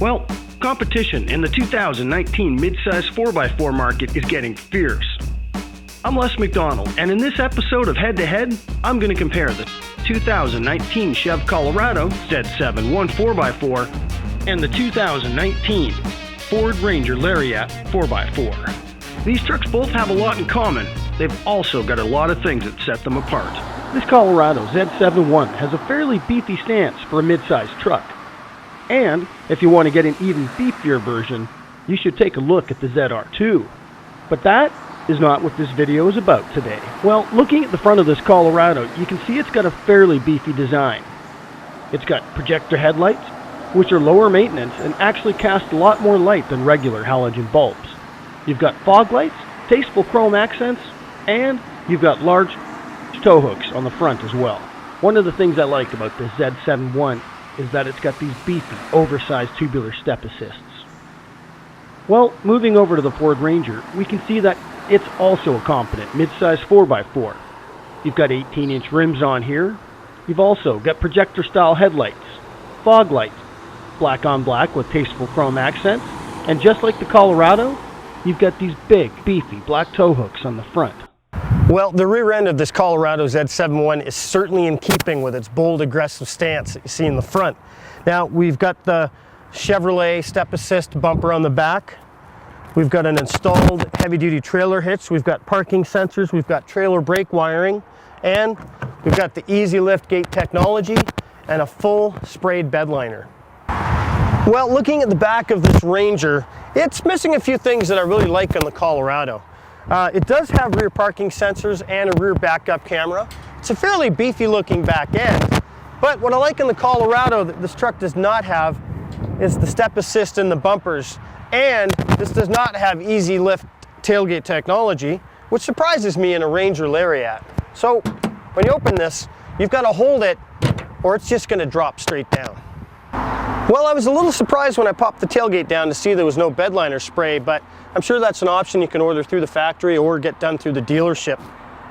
Well, competition in the 2019 midsize 4x4 market is getting fierce. I'm Les McDonald, and in this episode of Head to Head, I'm going to compare the 2019 Chevy Colorado Z71 4x4 and the 2019 Ford Ranger Lariat 4x4. These trucks both have a lot in common. They've also got a lot of things that set them apart. This Colorado Z71 has a fairly beefy stance for a midsize truck. And if you want to get an even beefier version, you should take a look at the ZR2. But that is not what this video is about today. Well, looking at the front of this Colorado, you can see it's got a fairly beefy design. It's got projector headlights, which are lower maintenance and actually cast a lot more light than regular halogen bulbs. You've got fog lights, tasteful chrome accents, and you've got large tow hooks on the front as well. One of the things I like about this Z71 is that it's got these beefy, oversized tubular step assists. Well, moving over to the Ford Ranger, we can see that it's also a competent midsize 4x4. You've got 18-inch rims on here. You've also got projector-style headlights, fog lights, black on black with tasteful chrome accents, and just like the Colorado, you've got these big, beefy black tow hooks on the front. Well, the rear end of this Colorado Z71 is certainly in keeping with its bold, aggressive stance that you see in the front. Now, we've got the Chevrolet step assist bumper on the back. We've got an installed heavy-duty trailer hitch. We've got parking sensors. We've got trailer brake wiring. And we've got the easy lift gate technology and a full sprayed bed liner. Well, looking at the back of this Ranger, it's missing a few things that I really like on the Colorado. It does have rear parking sensors and a rear backup camera. It's a fairly beefy looking back end, but what I like in the Colorado that this truck does not have is the step assist in the bumpers, and this does not have easy lift tailgate technology, which surprises me in a Ranger Lariat. So when you open this, you've got to hold it or it's just going to drop straight down. Well, I was a little surprised when I popped the tailgate down to see there was no bed liner spray, but I'm sure that's an option you can order through the factory or get done through the dealership.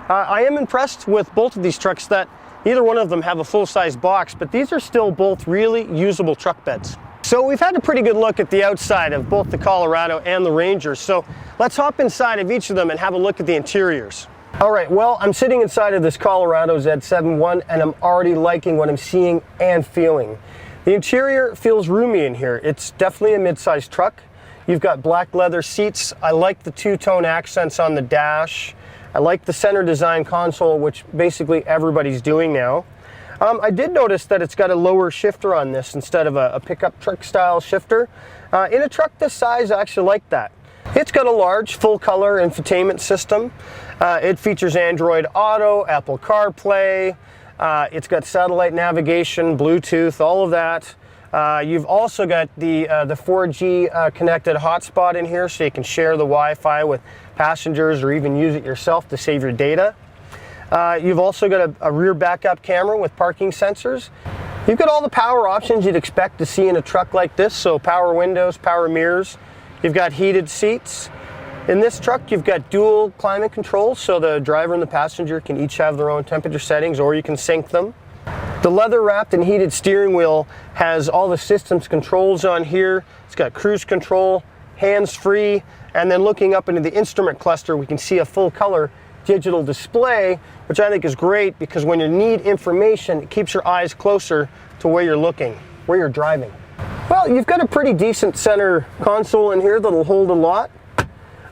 I am impressed with both of these trucks that neither one of them have a full-size box, but these are still both really usable truck beds. So we've had a pretty good look at the outside of both the Colorado and the Ranger, so let's hop inside of each of them and have a look at the interiors. All right, well, I'm sitting inside of this Colorado Z71 and I'm already liking what I'm seeing and feeling. The interior feels roomy in here. It's definitely a mid-sized truck. You've got black leather seats. I like the two-tone accents on the dash. I like the center design console, which basically everybody's doing now. I did notice that it's got a lower shifter on this instead of a pickup truck style shifter. In a truck this size, I actually like that. It's got a large full-color infotainment system. It features Android Auto, Apple CarPlay. It's got satellite navigation, Bluetooth, all of that. You've also got the 4G connected hotspot in here, so you can share the Wi-Fi with passengers or even use it yourself to save your data. You've also got a rear backup camera with parking sensors. You've got all the power options you'd expect to see in a truck like this, so power windows, power mirrors. You've got heated seats. In this truck, you've got dual climate controls, so the driver and the passenger can each have their own temperature settings, or you can sync them. The leather-wrapped and heated steering wheel has all the systems controls on here. It's got cruise control, hands-free, and then looking up into the instrument cluster, we can see a full-color digital display, which I think is great because when you need information, it keeps your eyes closer to where you're looking, where you're driving. Well, you've got a pretty decent center console in here that'll hold a lot.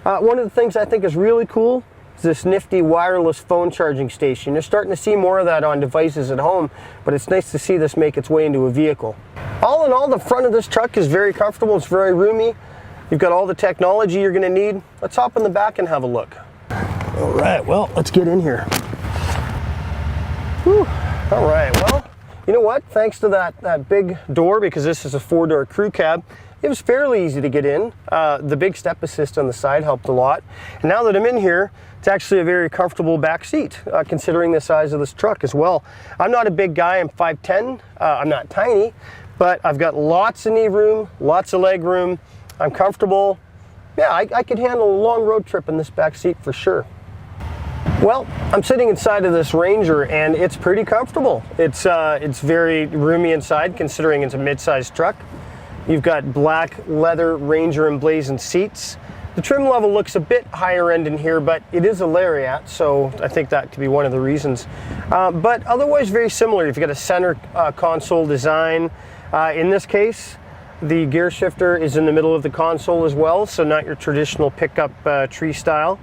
One of the things I think is really cool is this nifty wireless phone charging station. You're starting to see more of that on devices at home, but it's nice to see this make its way into a vehicle. All in all, the front of this truck is very comfortable. It's very roomy. You've got all the technology you're going to need. Let's hop in the back and have a look. All right, well, let's get in here. Whew. All right, well, you know what? Thanks to that big door, because this is a 4-door crew cab, it was fairly easy to get in. The big step assist on the side helped a lot. And now that I'm in here, it's actually a very comfortable back seat, considering the size of this truck as well. I'm not a big guy, I'm 5'10", I'm not tiny, but I've got lots of knee room, lots of leg room. I'm comfortable. Yeah, I could handle a long road trip in this back seat for sure. Well, I'm sitting inside of this Ranger and it's pretty comfortable. It's very roomy inside considering it's a mid-sized truck. You've got black leather Ranger emblazoned seats. The trim level looks a bit higher end in here, but it is a Lariat, so I think that could be one of the reasons. But otherwise very similar. You've got a center console design. In this case, the gear shifter is in the middle of the console as well, so not your traditional pickup tree style.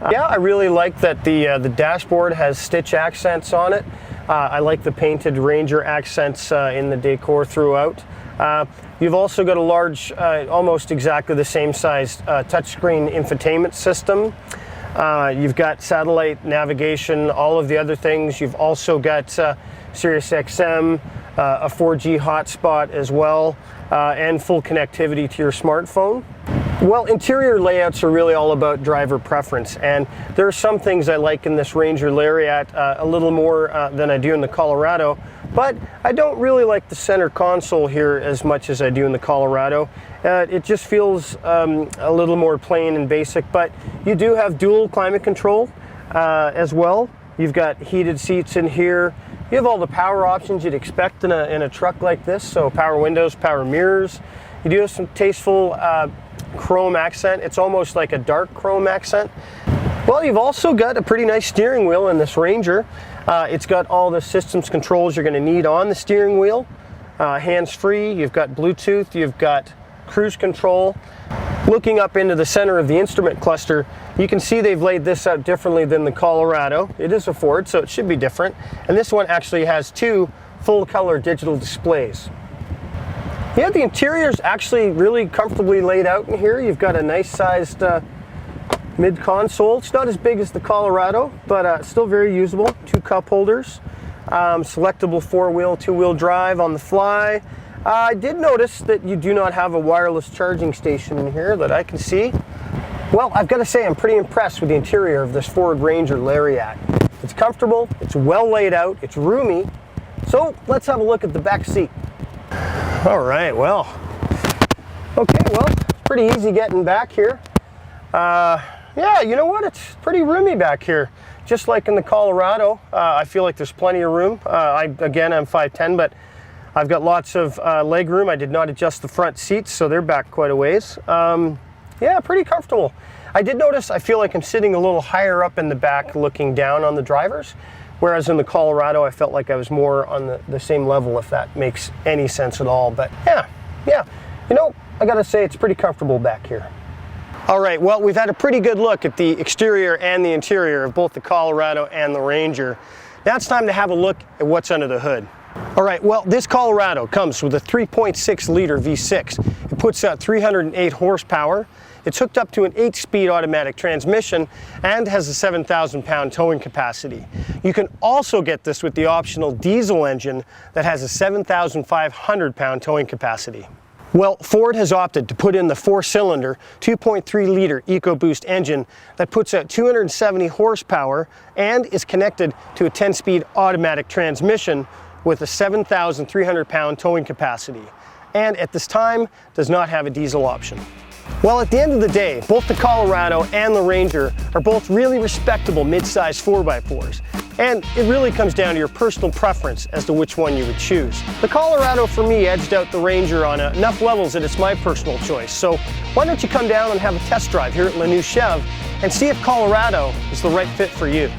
Yeah, I really like that the dashboard has stitch accents on it. I like the painted Ranger accents in the decor throughout. You've also got a large, almost exactly the same size touchscreen infotainment system. You've got satellite navigation, all of the other things. You've also got Sirius XM, a 4G hotspot as well, and full connectivity to your smartphone. Well, interior layouts are really all about driver preference, and there are some things I like in this Ranger Lariat a little more than I do in the Colorado, but I don't really like the center console here as much as I do in the Colorado. It just feels a little more plain and basic, but you do have dual climate control as well. You've got heated seats in here. You have all the power options you'd expect in a truck like this, so power windows, power mirrors. You do have some tasteful chrome accent. It's almost like a dark chrome accent. Well, you've also got a pretty nice steering wheel in this Ranger. It's got all the systems controls you're going to need on the steering wheel. Hands-free, you've got Bluetooth, you've got cruise control. Looking up into the center of the instrument cluster, you can see they've laid this out differently than the Colorado. It is a Ford, so it should be different. And this one actually has two full-color digital displays. Yeah, the interior is actually really comfortably laid out in here. You've got a nice sized mid-console. It's not as big as the Colorado, but still very usable. Two cup holders, selectable four-wheel, two-wheel drive on the fly. I did notice that you do not have a wireless charging station in here that I can see. Well, I've got to say I'm pretty impressed with the interior of this Ford Ranger Lariat. It's comfortable, it's well laid out, it's roomy. So let's have a look at the back seat. All right, well, it's pretty easy getting back here. Yeah, you know what? It's pretty roomy back here. Just like in the Colorado, I feel like there's plenty of room. Again, I'm 5'10", but I've got lots of leg room. I did not adjust the front seats, so they're back quite a ways. Yeah, pretty comfortable. I did notice I feel like I'm sitting a little higher up in the back looking down on the drivers, whereas in the Colorado I felt like I was more on the same level, if that makes any sense at all. But yeah, you know, I gotta say it's pretty comfortable back here. All right, well, we've had a pretty good look at the exterior and the interior of both the Colorado and the Ranger. Now it's time to have a look at what's under the hood. All right, well, this Colorado comes with a 3.6 liter V6. It puts out 308 horsepower. It's hooked up to an 8-speed automatic transmission and has a 7,000 pound towing capacity. You can also get this with the optional diesel engine that has a 7,500 pound towing capacity. Well, Ford has opted to put in the 4-cylinder, 2.3 liter EcoBoost engine that puts out 270 horsepower and is connected to a 10-speed automatic transmission with a 7,300 pound towing capacity, and at this time does not have a diesel option. Well, at the end of the day, both the Colorado and the Ranger are both really respectable mid-size 4x4s, and it really comes down to your personal preference as to which one you would choose. The Colorado for me edged out the Ranger on enough levels that it's my personal choice, so why don't you come down and have a test drive here at Lanoue Chev and see if Colorado is the right fit for you.